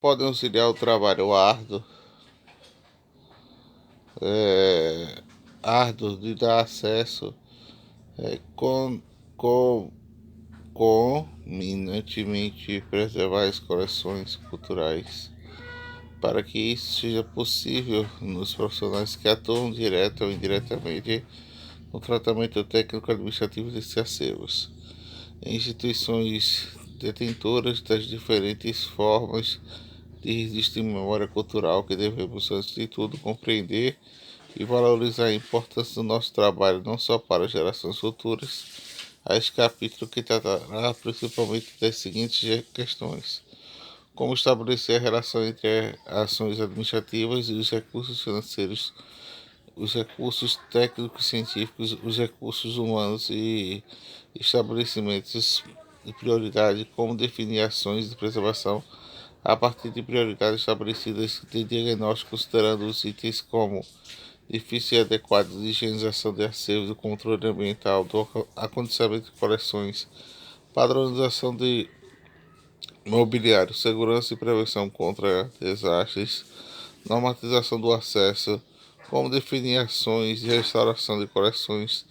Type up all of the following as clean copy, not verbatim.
podem auxiliar o trabalho é, árduo de dar acesso é, com, com, convenientemente preservar as coleções culturais. Para que isso seja possível nos profissionais que atuam direta ou indiretamente no tratamento técnico-administrativo desses acervos, em instituições detentoras das diferentes formas de registro de memória cultural que devemos, antes de tudo, compreender e valorizar a importância do nosso trabalho não só para gerações futuras. A este capítulo que tratará principalmente das seguintes questões: como estabelecer a relação entre ações administrativas e os recursos financeiros, os recursos técnicos científicos, os recursos humanos e estabelecimentos de prioridade, como definir ações de preservação a partir de prioridades estabelecidas de diagnóstico, considerando os itens como difícil e adequado de higienização de acervos, do controle ambiental, do acondicionamento de coleções, padronização de mobiliário, segurança e prevenção contra desastres, normatização do acesso, como definir ações de restauração de coleções,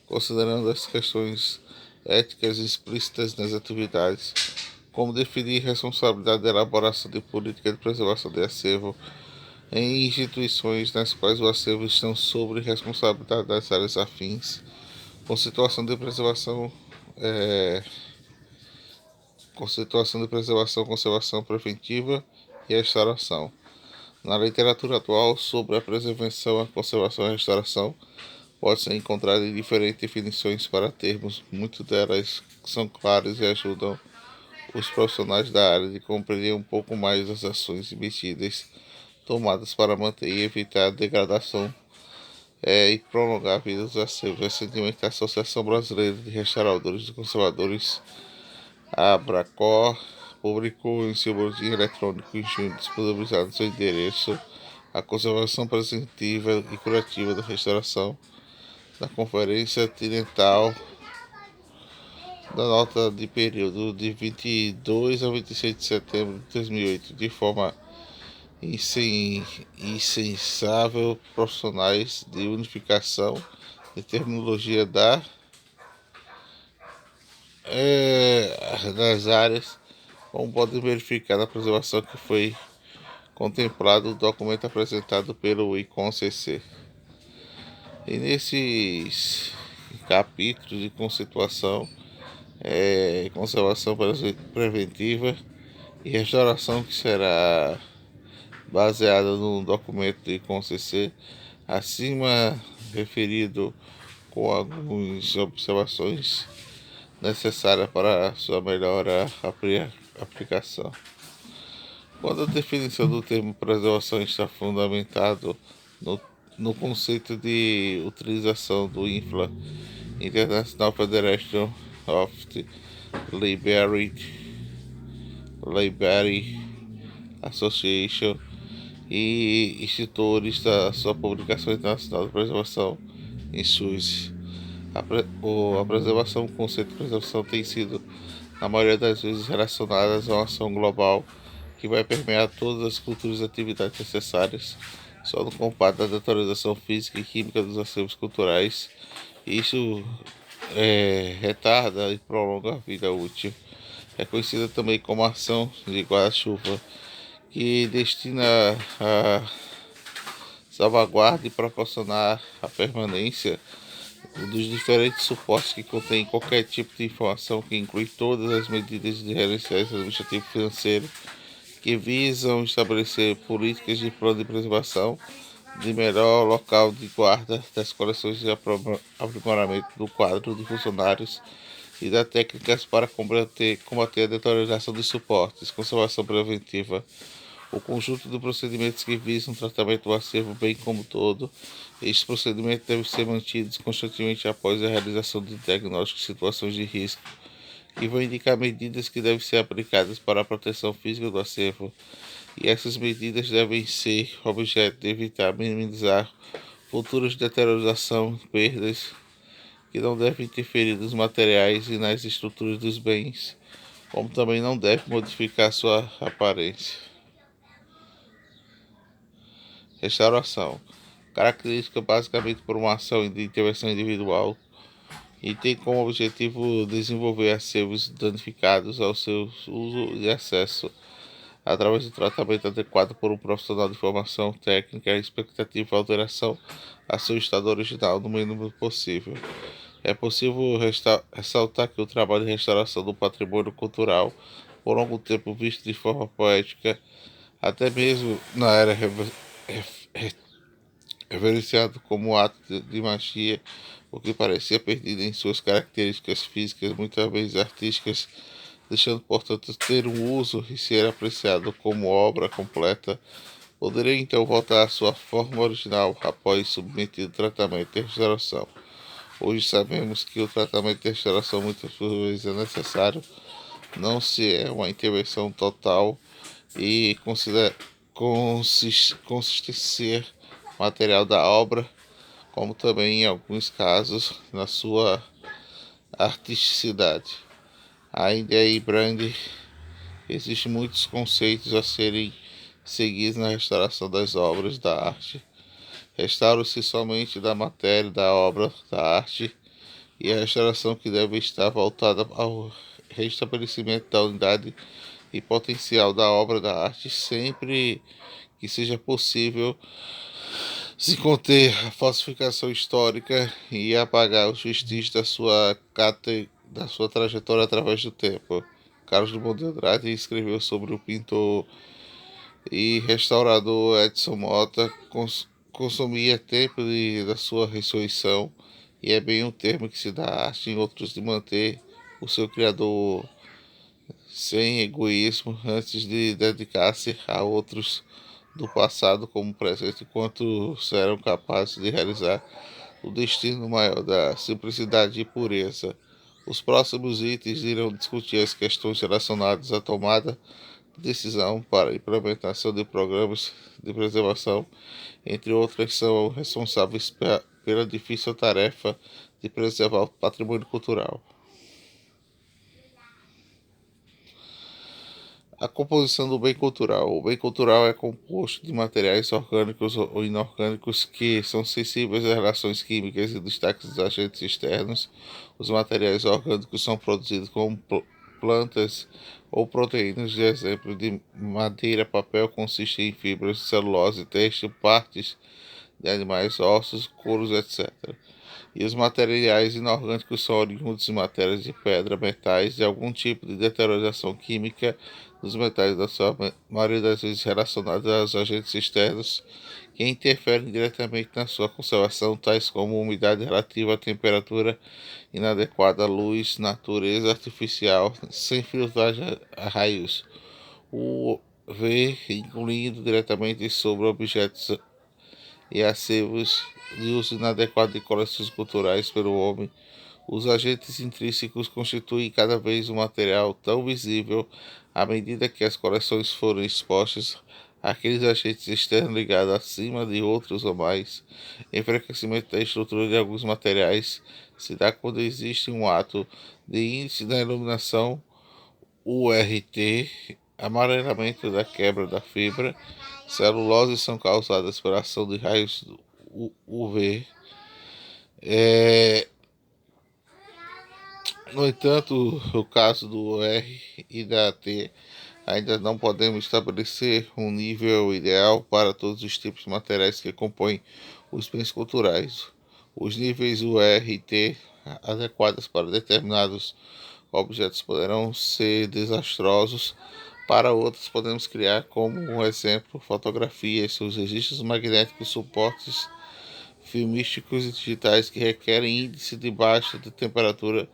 considerando as questões éticas explícitas nas atividades, como definir responsabilidade da elaboração de política de preservação de acervo em instituições nas quais o acervo estão sob responsabilidade das áreas afins, com situação de preservação, conservação preventiva e restauração. Na literatura atual, sobre a preservação, a conservação e a restauração, pode ser encontrada em diferentes definições para termos. Muitas delas são claras e ajudam os profissionais da área de compreender um pouco mais as ações e medidas tomadas para manter e evitar a degradação e prolongar a vida dos acervos. Recentemente, a Associação Brasileira de Restauradores e Conservadores, a Abracor, publicou em seu boletim eletrônico em junho, disponibilizado no seu endereço, a conservação preventiva e curativa da restauração da Conferência Continental da nota de período de 22 a 26 de setembro de 2008, de forma insensável profissionais de unificação de terminologia das áreas, como podem verificar na preservação que foi contemplado o documento apresentado pelo ICOM-CC. E nesses capítulos de conceituação, conservação preventiva e restauração, que será baseada no documento do ICOM-CC, acima referido, com algumas observações necessárias para sua melhor aplicação. Quando a definição do termo preservação está fundamentado no conceito de utilização do INFLA, International Federation of Library Association, e institutores da sua publicação internacional de preservação em SUS. A preservação, o conceito de preservação tem sido, na maioria das vezes, relacionada a uma ação global que vai permear todas as culturas e atividades necessárias, só no combate da deterioração física e química dos acervos culturais. Isso retarda e prolonga a vida útil. É conhecida também como ação de guarda-chuva, que destina a salvaguarda e proporcionar a permanência dos diferentes suportes que contêm qualquer tipo de informação, que inclui todas as medidas de gerenciais administrativo e financeiro que visam estabelecer políticas de plano de preservação, de melhor local de guarda das coleções e aprimoramento do quadro de funcionários e das técnicas para combater a deterioração dos suportes, conservação preventiva, o conjunto de procedimentos que visam o tratamento do acervo bem como todo. Estes procedimentos devem ser mantidos constantemente após a realização de diagnósticos de situações de risco, que vão indicar medidas que devem ser aplicadas para a proteção física do acervo, e essas medidas devem ser objeto de evitar minimizar futuras deterioração e perdas, que não devem interferir nos materiais e nas estruturas dos bens, como também não devem modificar sua aparência. Restauração. Característica basicamente por uma ação de intervenção individual e tem como objetivo desenvolver acervos danificados ao seu uso e acesso através do tratamento adequado por um profissional de formação técnica e expectativa de alteração a seu estado original no mínimo possível. É possível ressaltar que o trabalho de restauração do patrimônio cultural, por longo tempo visto de forma poética, até mesmo na era reverenciado como ato de magia, o que parecia perdido em suas características físicas, muitas vezes artísticas, deixando, portanto, ter um uso e ser apreciado como obra completa, poderia então voltar à sua forma original após submetido tratamento de restauração. Hoje sabemos que o tratamento de restauração muitas vezes é necessário, não se é uma intervenção total e consiste ser material da obra, como também em alguns casos na sua artisticidade. Ainda aí, Brand, existem muitos conceitos a serem seguidos na restauração das obras da arte. Restaura-se somente da matéria da obra da arte e a restauração que deve estar voltada ao restabelecimento da unidade e potencial da obra da arte, sempre que seja possível se conter a falsificação histórica e apagar os vestígios da sua trajetória através do tempo. Carlos Drummond de Andrade escreveu sobre o pintor e restaurador Edson Mota, consumia tempo da sua ressurreição, e é bem um termo que se dá à arte em outros de manter o seu criador sem egoísmo antes de dedicar-se a outros do passado como presente, enquanto serão capazes de realizar o destino maior da simplicidade e pureza. Os próximos itens irão discutir as questões relacionadas à tomada de decisão para a implementação de programas de preservação, entre outras, são responsáveis pela difícil tarefa de preservar o patrimônio cultural. A composição do bem cultural. O bem cultural é composto de materiais orgânicos ou inorgânicos que são sensíveis às relações químicas e destaques dos agentes externos. Os materiais orgânicos são produzidos como plantas ou proteínas. De exemplo de madeira, papel consiste em fibras de celulose, têxtil, partes de animais, ossos, couros, etc. E os materiais inorgânicos são oriundos de matérias de pedra, metais e algum tipo de deterioração química dos metais, da sua maioria das vezes relacionados aos agentes externos que interferem diretamente na sua conservação, tais como umidade relativa, temperatura inadequada, luz, natureza artificial, sem filtragem a raios UV, incluindo diretamente sobre objetos e acervos de uso inadequado de coleções culturais pelo homem. Os agentes intrínsecos constituem cada vez um material tão visível à medida que as coleções foram expostas àqueles agentes externos ligados acima de outros ou mais. Enfraquecimento da estrutura de alguns materiais se dá quando existe um ato de índice da iluminação URT, amarelamento da quebra da fibra, celulose são causadas pela ação de raios UV. No entanto, o caso do R e da T ainda não podemos estabelecer um nível ideal para todos os tipos de materiais que compõem os bens culturais. Os níveis UR e T adequados para determinados objetos poderão ser desastrosos. Para outros, podemos criar como um exemplo fotografias, seus registros magnéticos, suportes filmísticos e digitais que requerem índice de baixa de temperatura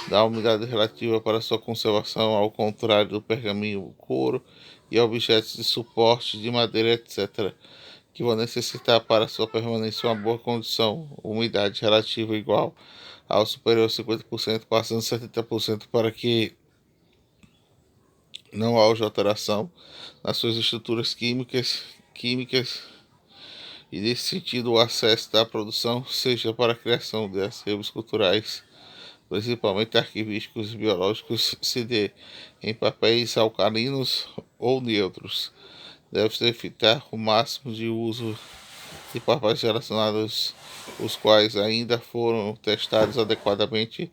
da umidade relativa para sua conservação, ao contrário do pergaminho, couro e objetos de suporte de madeira, etc., que vão necessitar para sua permanência uma boa condição, umidade relativa igual ao superior a 50%, passando 70% para que não haja alteração nas suas estruturas químicas e, nesse sentido, o acesso da produção seja para a criação de acervos culturais, principalmente arquivísticos e biológicos, se dê em papéis alcalinos ou neutros. Deve-se evitar o máximo de uso de papéis relacionados, os quais ainda foram testados adequadamente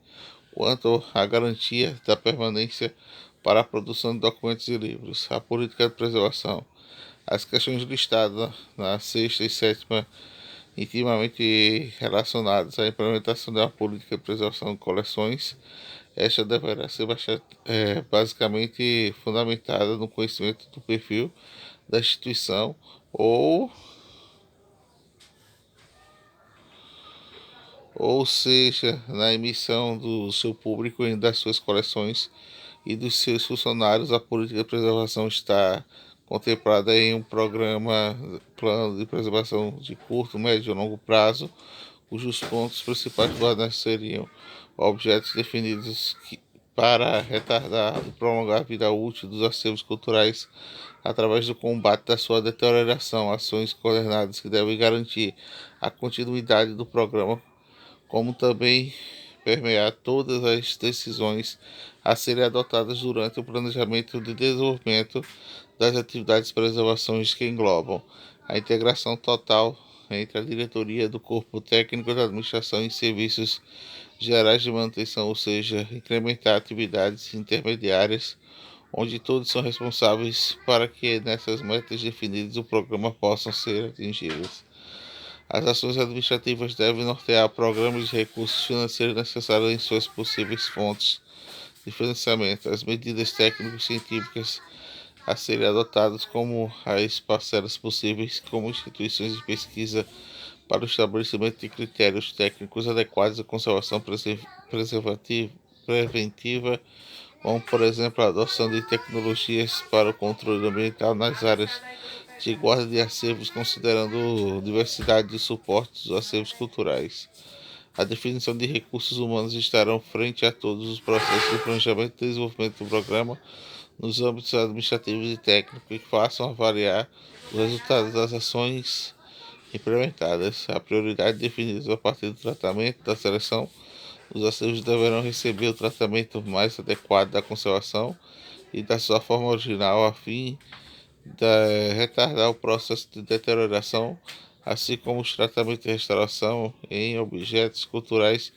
quanto à garantia da permanência para a produção de documentos e livros, a política de preservação. As questões listadas na sexta e sétima, intimamente relacionadas à implementação da política de preservação de coleções, esta deverá ser basicamente fundamentada no conhecimento do perfil da instituição ou seja, na emissão do seu público e das suas coleções e dos seus funcionários. A política de preservação está contemplada em um plano de preservação de curto, médio e longo prazo, cujos pontos principais seriam objetos definidos para retardar e prolongar a vida útil dos acervos culturais através do combate da sua deterioração, ações coordenadas que devem garantir a continuidade do programa, como também permear todas as decisões a serem adotadas durante o planejamento de desenvolvimento das atividades de preservação que englobam a integração total entre a diretoria do corpo técnico da administração e serviços gerais de manutenção, ou seja, incrementar atividades intermediárias onde todos são responsáveis para que nessas metas definidas o programa possam ser atingidas. As ações administrativas devem nortear programas de recursos financeiros necessários em suas possíveis fontes de financiamento, as medidas técnico-científicas a serem adotadas como as parcelas possíveis como instituições de pesquisa para o estabelecimento de critérios técnicos adequados à conservação preventiva, como, por exemplo, a adoção de tecnologias para o controle ambiental nas áreas de guarda de acervos, considerando diversidade de suportes dos acervos culturais. A definição de recursos humanos estarão frente a todos os processos de planejamento e desenvolvimento do programa, nos âmbitos administrativos e técnicos que façam avaliar os resultados das ações implementadas. A prioridade definida a partir do tratamento da seleção, os acervos deverão receber o tratamento mais adequado da conservação e da sua forma original, a fim de retardar o processo de deterioração, assim como os tratamentos de restauração em objetos culturais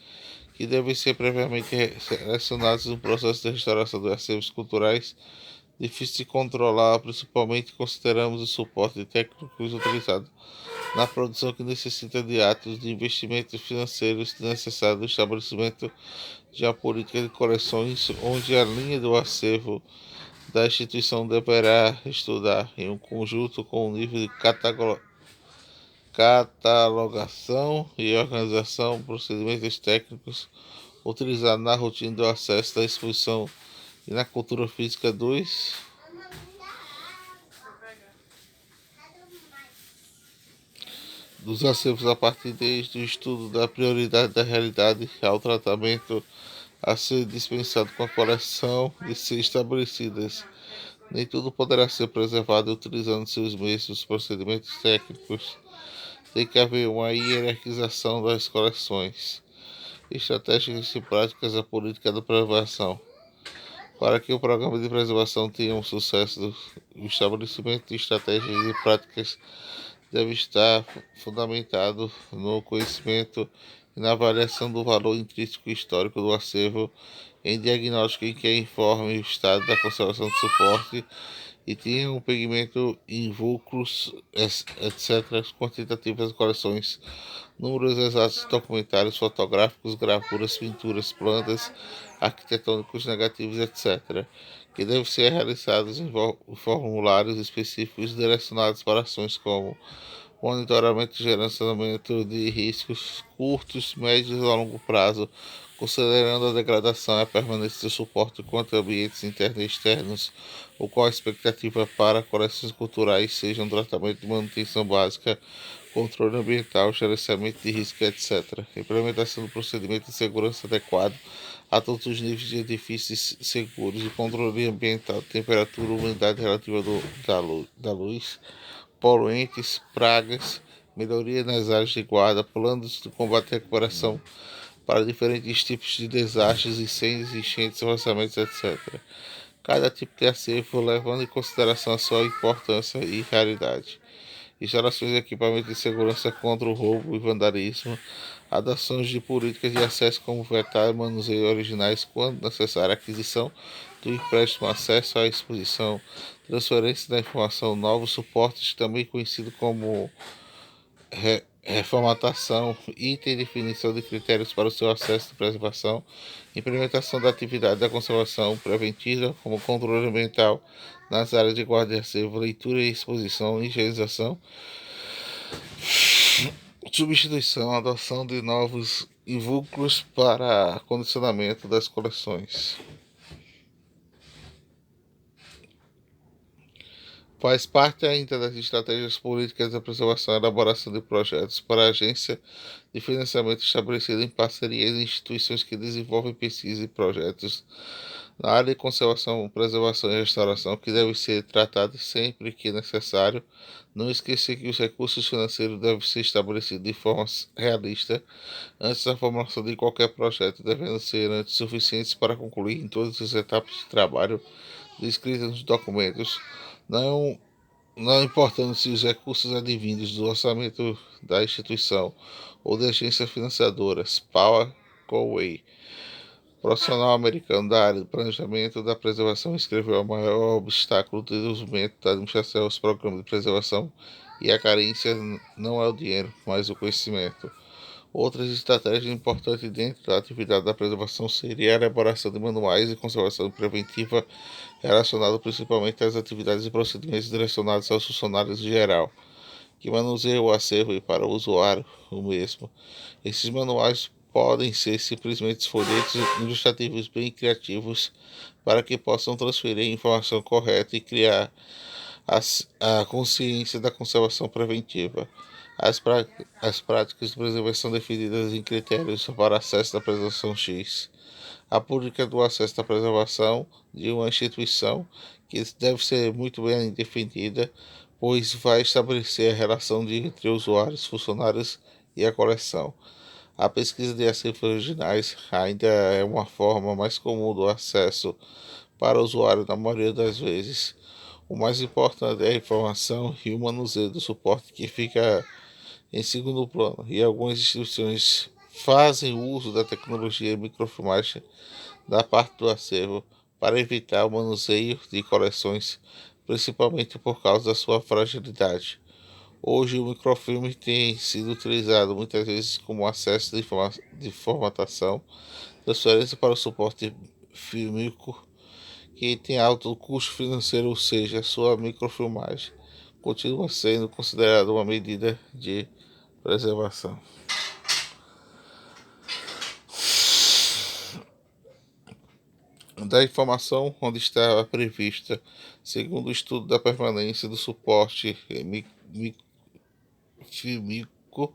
que devem ser previamente selecionados no processo de restauração dos acervos culturais. Difícil de controlar, principalmente consideramos o suporte técnico utilizado na produção, que necessita de atos de investimentos financeiros necessários no estabelecimento de uma política de coleções, onde a linha do acervo da instituição deverá estudar em um conjunto com o nível de catalogação e organização, procedimentos técnicos utilizados na rotina do acesso da exposição e na cultura física dos acervos, a partir desde o estudo da prioridade da realidade ao tratamento a ser dispensado com a coleção de ser estabelecidas. Nem tudo poderá ser preservado utilizando seus mesmos procedimentos técnicos. Tem que haver uma hierarquização das coleções, estratégias e práticas da política da preservação. Para que o programa de preservação tenha um sucesso, o estabelecimento de estratégias e práticas deve estar fundamentado no conhecimento e na avaliação do valor intrínseco e histórico do acervo, em diagnóstico em que informe o estado da conservação de suporte e tenha um pigmento invulcros, etc., quantitativas coleções, números exatos documentários, fotográficos, gravuras, pinturas, plantas, arquitetônicos negativos, etc., que devem ser realizados em formulários específicos direcionados para ações como monitoramento e gerenciamento de riscos curtos, médios e a longo prazo, considerando a degradação e a permanência do suporte contra ambientes internos e externos, o qual a expectativa para coleções culturais seja um tratamento de manutenção básica, controle ambiental, gerenciamento de risco, etc. Implementação do procedimento de segurança adequado a todos os níveis de edifícios seguros e controle ambiental, temperatura, umidade relativa da luz, poluentes, pragas, melhoria nas áreas de guarda, planos de combate e recuperação para diferentes tipos de desastres, incêndios, enchentes, vazamentos, etc. Cada tipo de acervo levando em consideração a sua importância e raridade. instalações de equipamentos de segurança contra o roubo e vandalismo, adoções de políticas de acesso como vetar e manuseio originais quando necessário, aquisição do empréstimo, acesso à exposição, transferência da informação, novos suportes, também conhecido como reformatação, item de definição de critérios para o seu acesso e preservação, implementação da atividade da conservação preventiva, como controle ambiental nas áreas de guarda e acervo, leitura e exposição, higienização, substituição, adoção de novos invólucros para condicionamento das coleções. Faz parte ainda das estratégias políticas da preservação e elaboração de projetos para a agência de financiamento estabelecida em parceria com instituições que desenvolvem pesquisa e projetos na área de conservação, preservação e restauração, que deve ser tratado sempre que necessário. Não esquecer que os recursos financeiros devem ser estabelecidos de forma realista antes da formulação de qualquer projeto, devendo ser antes suficientes para concluir em todas as etapas de trabalho descritas nos documentos, não, não importando se os recursos advindos do orçamento da instituição ou de agências financiadoras. Power Conway, profissional americano da área do planejamento da preservação, escreveu: o maior obstáculo do desenvolvimento da administração aos programas de preservação e a carência não é o dinheiro, mas o conhecimento. Outras estratégias importantes dentro da atividade da preservação seria a elaboração de manuais de conservação preventiva relacionados principalmente às atividades e procedimentos direcionados aos funcionários em geral, que manuseiam o acervo e para o usuário o mesmo. Esses manuais podem ser simplesmente folhetos ilustrativos bem criativos para que possam transferir a informação correta e criar a consciência da conservação preventiva. As práticas de preservação definidas em critérios para acesso à preservação X. A política do acesso à preservação de uma instituição que deve ser muito bem defendida, pois vai estabelecer a relação entre usuários, funcionários e a coleção. A pesquisa de acervos originais ainda é uma forma mais comum do acesso para o usuário na maioria das vezes. O mais importante é a informação e o manuseio do suporte, que fica em segundo plano, e algumas instituições fazem uso da tecnologia de microfilmagem da parte do acervo para evitar o manuseio de coleções, principalmente por causa da sua fragilidade. Hoje, o microfilme tem sido utilizado muitas vezes como acesso de formatação, transferência para o suporte fílmico, que tem alto custo financeiro, ou seja, sua microfilmagem continua sendo considerada uma medida de preservação. Da informação onde está prevista, segundo o estudo da permanência do suporte fílmico,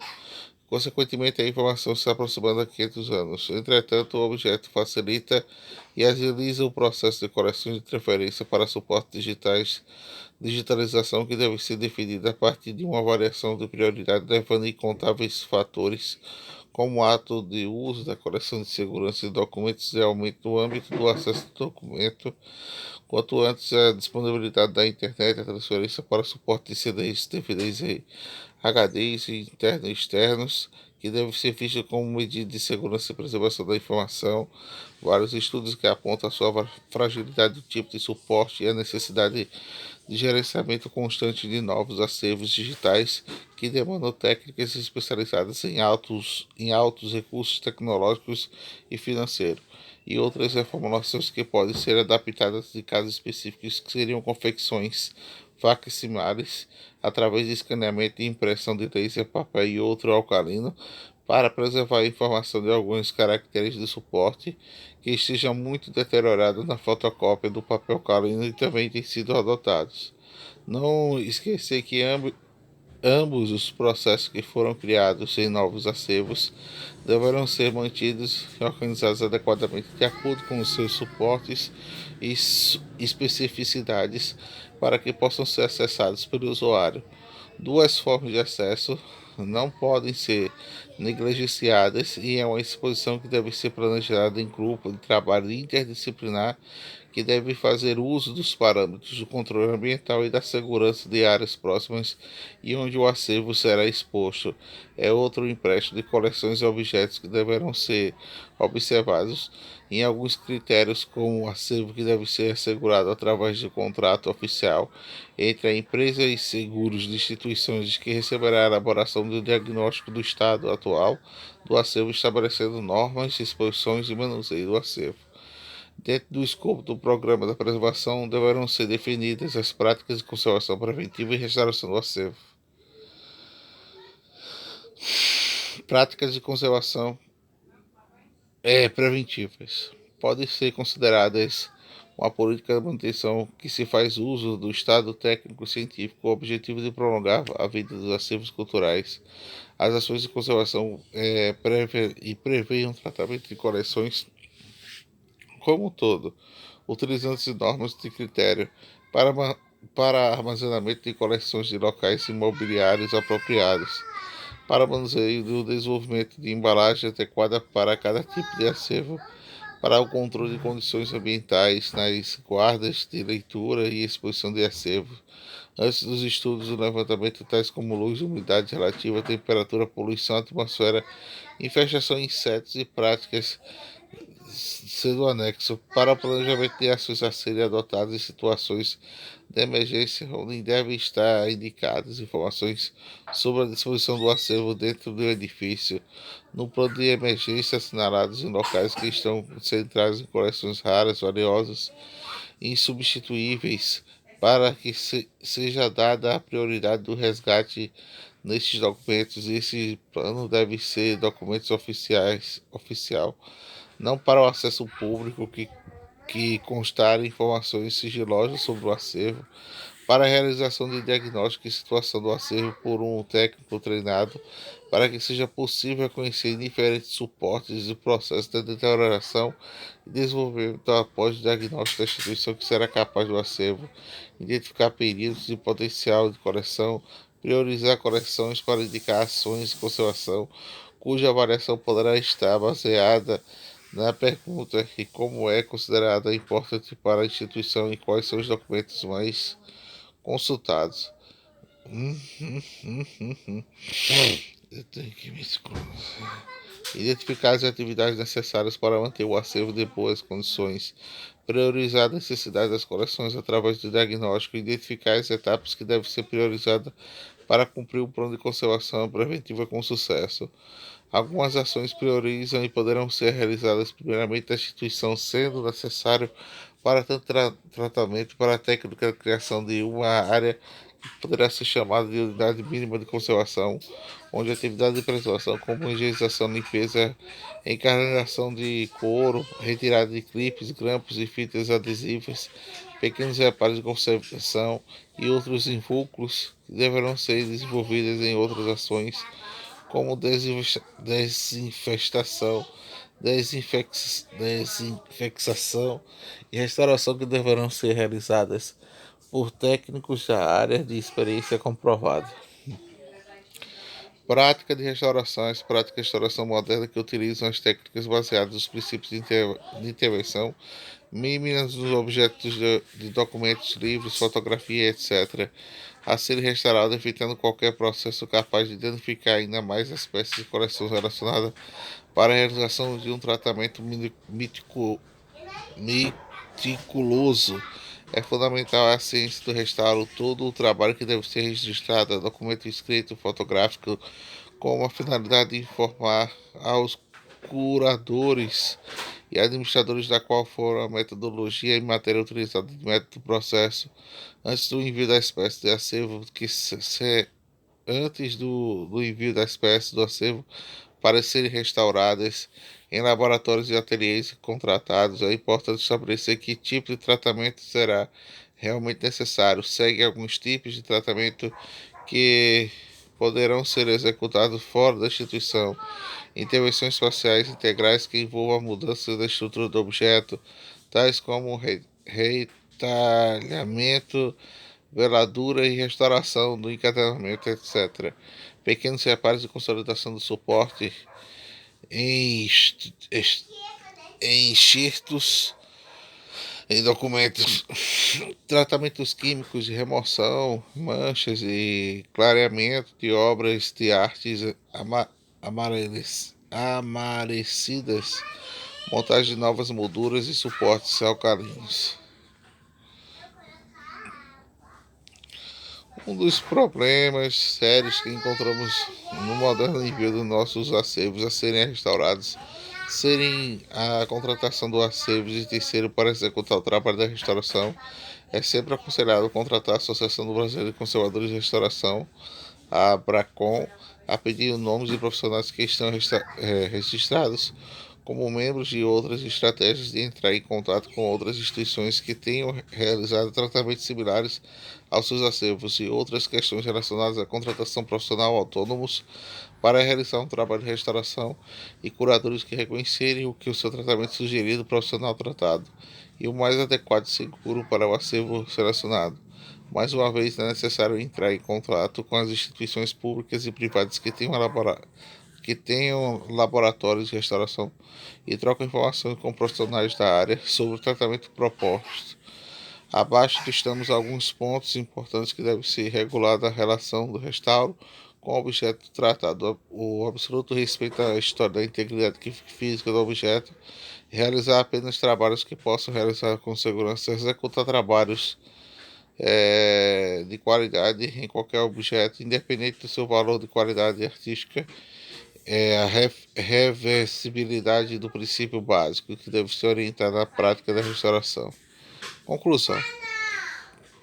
consequentemente a informação se aproximando a 500 anos. Entretanto, o objeto facilita e agiliza o processo de correção de transferência para suportes digitais, digitalização que deve ser definida a partir de uma avaliação de prioridade, levando em contáveis fatores, como o ato de uso da coleção de segurança de documentos e aumento do âmbito do acesso ao documento. Quanto antes a disponibilidade da internet, a transferência para suporte de CDs, DVDs e HDs internos e externos, que deve ser visto como medida de segurança e preservação da informação. Vários estudos que apontam a sua fragilidade do tipo de suporte e a necessidade de gerenciamento constante de novos acervos digitais que demandam técnicas especializadas em altos recursos tecnológicos e financeiros, e outras reformulações que podem ser adaptadas de casos específicos, que seriam confecções facsimilares através de escaneamento e impressão de laser, papel e outro alcalino, para preservar a informação de alguns caracteres de suporte que estejam muito deteriorados na fotocópia do papel alcalino e também têm sido adotados. Não esquecer que ambos os processos que foram criados em novos acervos deverão ser mantidos e organizados adequadamente de acordo com os seus suportes e especificidades para que possam ser acessados pelo usuário. Duas formas de acesso não podem ser negligenciadas e é uma exposição que deve ser planejada em grupo de trabalho interdisciplinar que deve fazer uso dos parâmetros do controle ambiental e da segurança de áreas próximas e onde o acervo será exposto. É outro empréstimo de coleções e objetos que deverão ser observados em alguns critérios, como o acervo que deve ser assegurado através de contrato oficial entre a empresa e seguros de instituições que receberá a elaboração do diagnóstico do estado atual do acervo, estabelecendo normas, exposições e manuseio do acervo. Dentro do escopo do programa da preservação, deverão ser definidas as práticas de conservação preventiva e restauração do acervo. Práticas de conservação preventivas podem ser consideradas uma política de manutenção que se faz uso do estado técnico científico com o objetivo de prolongar a vida dos acervos culturais. As ações de conservação prevêem um tratamento de coleções como um todo, utilizando-se normas de critério para armazenamento de coleções de locais imobiliários apropriados, para manuseio do desenvolvimento de embalagem adequada para cada tipo de acervo, para o controle de condições ambientais nas guardas de leitura e exposição de acervo, antes dos estudos do levantamento tais como luz, umidade relativa, temperatura, poluição, atmosfera, infestação, insetos e práticas, sendo anexo para o planejamento de ações a serem adotadas em situações de emergência, onde devem estar indicadas informações sobre a disposição do acervo dentro do edifício, no plano de emergência assinalados em locais que estão concentrados em coleções raras, valiosas e insubstituíveis, para que seja dada a prioridade do resgate nestes documentos. Esse plano deve ser documentos oficial, não para o acesso público, que constarem informações sigilosas sobre o acervo, para a realização de diagnóstico e situação do acervo por um técnico treinado, para que seja possível reconhecer diferentes suportes e processos de deterioração e desenvolvimento após o diagnóstico da instituição que será capaz do acervo, identificar períodos de potencial de correção, priorizar correções para indicar ações de conservação, cuja avaliação poderá estar baseada na pergunta de como é considerada importante para a instituição e quais são os documentos mais consultados. Eu tenho que me esconder. Identificar as atividades necessárias para manter o acervo de boas condições. Priorizar a necessidade das coleções através do diagnóstico. Identificar as etapas que devem ser priorizadas para cumprir o plano de conservação preventiva com sucesso. Algumas ações priorizam e poderão ser realizadas primeiramente na instituição, sendo necessário para tanto tratamento para a técnica de criação de uma área que poderá ser chamada de unidade mínima de conservação, onde a atividade de preservação, como higienização, limpeza, encarnação de couro, retirada de clipes, grampos e fitas adesivas, pequenos reparos de conservação e outros invólucros deverão ser desenvolvidas em outras ações, como desinfestação, desinfecção e restauração, que deverão ser realizadas por técnicos da área de experiência comprovada. Prática de restauração. As práticas de restauração moderna que utilizam as técnicas baseadas nos princípios de intervenção mínimas dos objetos de documentos, livros, fotografia, etc., a serem restaurados, evitando qualquer processo capaz de danificar ainda mais as peças de coleção relacionadas, para a realização de um tratamento meticuloso. É fundamental a ciência do restauro, todo o trabalho que deve ser registrado, documento escrito, fotográfico, com a finalidade de informar aos curadores e administradores da qual for a metodologia e matéria utilizada de método do processo, antes do envio da espécie de acervo, antes do envio da espécie do acervo para serem restauradas em laboratórios e ateliês contratados. É importante estabelecer que tipo de tratamento será realmente necessário. Segue alguns tipos de tratamento que poderão ser executados fora da instituição. Intervenções espaciais integrais que envolvam a mudança da estrutura do objeto, tais como retalhamento, veladura e restauração do encadernamento, etc. Pequenos reparos de consolidação do suporte, enxertos em documentos, tratamentos químicos de remoção, manchas e clareamento de obras de artes amarecidas, montagem de novas molduras e suportes alcalinos. Um dos problemas sérios que encontramos no moderno envio dos nossos acervos a serem restaurados serem a contratação do acervo de terceiro para executar o trabalho da restauração. É sempre aconselhável contratar a Associação do Brasil de Conservadores de Restauração, a ABRACON, a pedir nomes de profissionais que estão registrados como membros de outras estratégias de entrar em contato com outras instituições que tenham realizado tratamentos similares aos seus acervos e outras questões relacionadas à contratação profissional autônomos para realizar um trabalho de restauração e curadores que reconhecerem o que o seu tratamento sugerido profissional tratado e o mais adequado e seguro para o acervo selecionado. Mais uma vez, é necessário entrar em contato com as instituições públicas e privadas que tenham laboratórios de restauração e trocam informações com profissionais da área sobre o tratamento proposto. Abaixo listamos alguns pontos importantes que devem ser regulados a relação do restauro com o objeto tratado. O absoluto respeito à história da integridade física do objeto, realizar apenas trabalhos que possam realizar com segurança, executar trabalhos de qualidade em qualquer objeto, independente do seu valor de qualidade artística, a reversibilidade do princípio básico que deve se orientar na prática da restauração. Conclusão.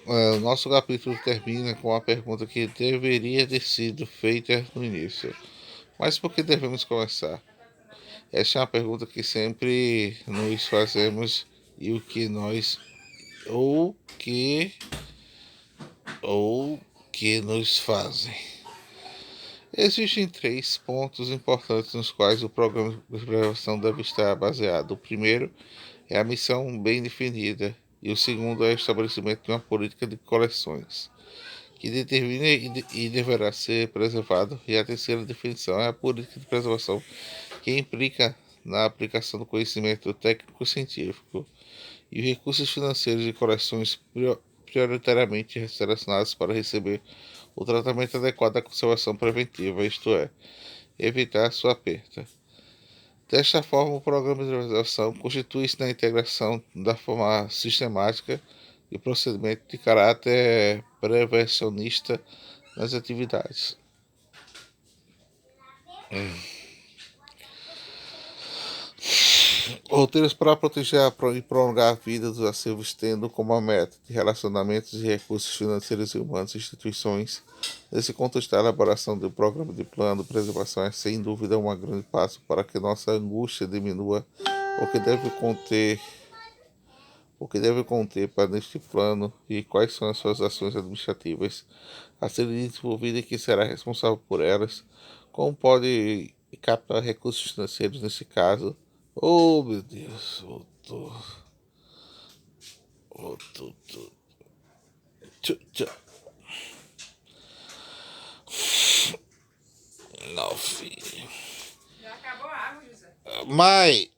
O nosso capítulo termina com a pergunta que deveria ter sido feita no início. Mas por que devemos começar? Essa é uma pergunta que sempre nos fazemos e o que nós ou que nos fazem. Existem 3 pontos importantes nos quais o programa de preservação deve estar baseado. O primeiro é a missão bem definida e o segundo é o estabelecimento de uma política de coleções que determina e deverá ser preservado, e a terceira definição é a política de preservação, que implica na aplicação do conhecimento técnico-científico e recursos financeiros de coleções prioritariamente selecionados para receber o tratamento adequado da conservação preventiva, isto é, evitar sua perda. Desta forma, o programa de preservação constitui-se na integração da forma sistemática e procedimento de caráter prevencionista nas atividades. Roteiros para proteger e prolongar a vida dos acervos, tendo como meta de relacionamentos e recursos financeiros e humanos instituições. Nesse contexto, a elaboração do programa de plano de preservação é sem dúvida um grande passo para que nossa angústia diminua. O que deve conter para neste plano e quais são as suas ações administrativas a serem desenvolvidas e quem será responsável por elas, como pode captar recursos financeiros nesse caso. Oh, meu Deus, voltou. Não, filho. Já acabou a água, José? Mãe!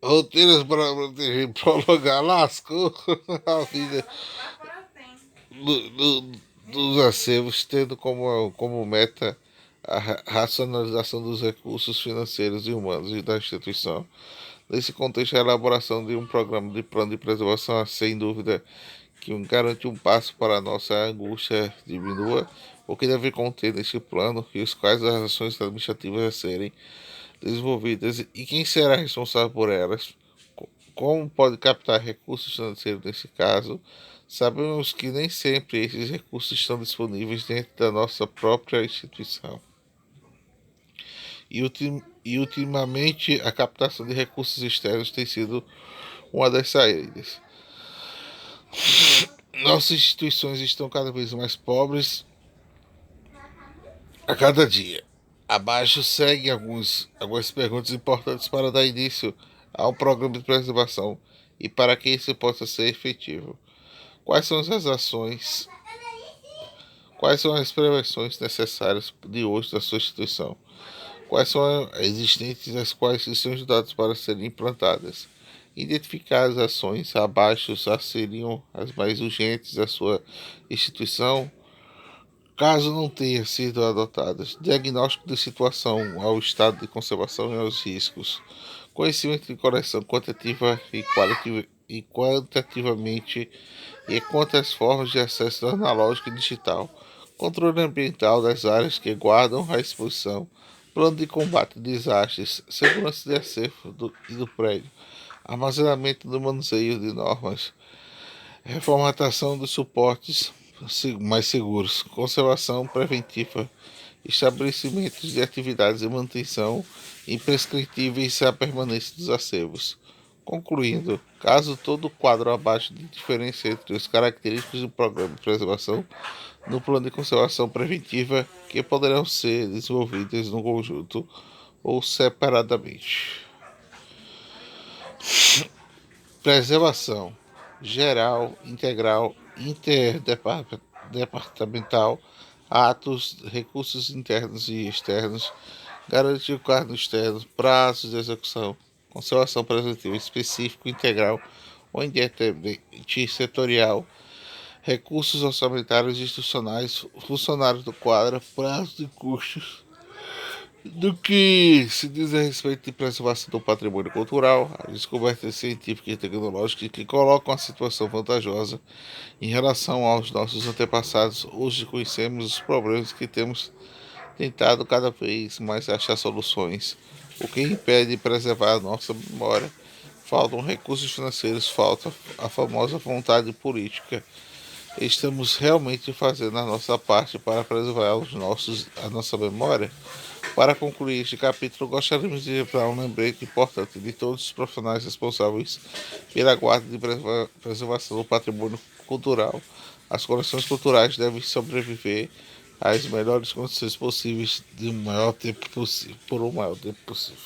Roteiros para proteger e prolongar lascou a vida dos acervos, tendo como meta a racionalização dos recursos financeiros e humanos e da instituição. Nesse contexto, a elaboração de um programa de plano de preservação é, sem dúvida, que garante um passo para a nossa angústia diminua, o que deve conter neste plano e os quais as ações administrativas a serem desenvolvidas e quem será responsável por elas, como pode captar recursos financeiros nesse caso. Sabemos que nem sempre esses recursos estão disponíveis dentro da nossa própria instituição. E ultimamente a captação de recursos externos tem sido uma das saídas. Nossas instituições estão cada vez mais pobres a cada dia. Abaixo seguem algumas perguntas importantes para dar início ao programa de preservação e para que isso possa ser efetivo. Quais são as ações, quais são as prevenções necessárias de hoje da sua instituição? Quais são as existentes e as quais estão estudadas para serem implantadas? Identificar as ações abaixo seriam as mais urgentes da sua instituição, caso não tenha sido adotadas. Diagnóstico de situação ao estado de conservação e aos riscos. Conhecimento de correção quantitativa e quantitativamente e quanto às formas de acesso analógico e digital. Controle ambiental das áreas que guardam a exposição. Plano de combate a desastres. Segurança de acervo e do prédio. Armazenamento do manuseio de normas. Reformatação dos suportes mais seguros, conservação preventiva, estabelecimentos de atividades de manutenção imprescritíveis à permanência dos acervos. Concluindo, caso todo o quadro abaixo de diferença entre as características do programa de preservação no plano de conservação preventiva que poderão ser desenvolvidas no conjunto ou separadamente. Preservação geral, integral, interdepartamental, atos, recursos internos e externos, garantir o cargo externo, prazos de execução, conservação preventiva específico, integral ou independente, setorial, recursos orçamentários institucionais, funcionários do quadro, prazos e custos. Do que se diz a respeito de preservação do patrimônio cultural, as descobertas científicas e tecnológicas que colocam a situação vantajosa em relação aos nossos antepassados, hoje conhecemos os problemas que temos tentado cada vez mais achar soluções, o que impede preservar a nossa memória. Faltam recursos financeiros, falta a famosa vontade política. Estamos realmente fazendo a nossa parte para preservar a nossa memória? Para concluir este capítulo, gostaríamos de dar um lembrete importante de todos os profissionais responsáveis pela guarda e preservação do patrimônio cultural. As coleções culturais devem sobreviver às melhores condições possíveis por um maior tempo possível.